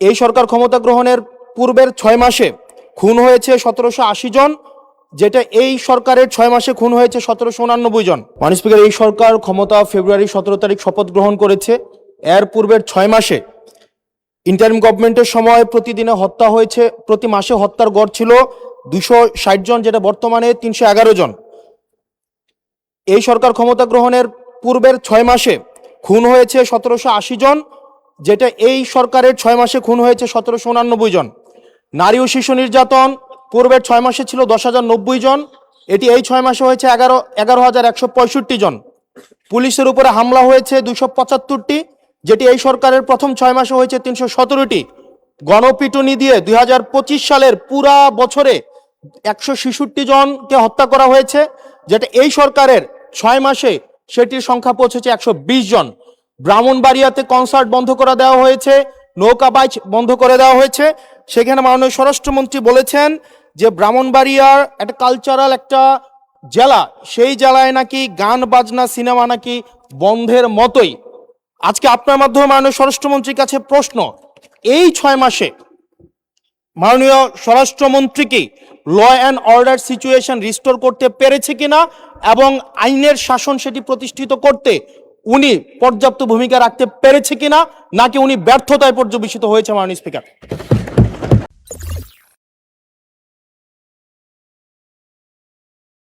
এই সরকার ক্ষমতা গ্রহণের পূর্বের 6 মাসে খুন হয়েছে 1780 জন, যেটা এই সরকারের 6 মাসে খুন হয়েছে 1789 জন। মাননীয় স্পিকার, এই সরকার ক্ষমতা ফেব্রুয়ারি 17 তারিখ শপথ গ্রহণ করেছে। এর পূর্বের 6 মাসে ইন্টারিম গভর্নমেন্টের সময় প্রতিদিনে হত্যা হয়েছে, প্রতি মাসে হত্যার গড় ছিল 260 জন, যেটা বর্তমানে 311 জন। এই সরকার ক্ষমতা গ্রহণের পূর্বের 6 মাসে খুন হয়েছে 1780 জন, যেটা এই সরকারের 6 মাসে খুন হয়েছে 1789 জন। নারী ও শিশু নির্যাতন পূর্বের 6 মাসে ছিল 10,090 জন, এটি এই 6 মাসে হয়েছে 11,165 জন। পুলিশের উপরে হামলা হয়েছে 275টি, যেটি এই সরকারের প্রথম 6 মাসে হয়েছে 317টি। গণপিটুনি দিয়ে 2025 সালের পুরা বছরে 166 জনকে হত্যা করা হয়েছে, যেটা এই সরকারের 6 মাসে সেটির সংখ্যা পৌঁছেছে 120 জন। ব্রাহ্মণবাড়িয়াতে কনসার্ট বন্ধ করে দেওয়া হয়েছে, নৌকাবাজ বন্ধ করে দেওয়া হয়েছে। সেখানে মাননীয় স্বরাষ্ট্রমন্ত্রী বলেছেন যে ব্রাহ্মণবাড়িয়ার একটা কালচারাল একটা জেলা, সেই জেলায় নাকি গান বাজনা সিনেমা নাকি বন্ধের মতোই। আজকে আপনার মাধ্যমে মাননীয় স্বরাষ্ট্রমন্ত্রীর কাছে প্রশ্ন, এই 6 মাসে মাননীয় স্বরাষ্ট্রমন্ত্রী কি law and order situation restore করতে পেরেছে কিনা এবং আইনের শাসন সেটি প্রতিষ্ঠিত করতে উনি পর্যাপ্ত ভূমিকা রাখতে পেরেছে কিনা, নাকি উনি ব্যর্থতায় পর্যবেসিত হয়েছে? মাননীয় স্পিকার।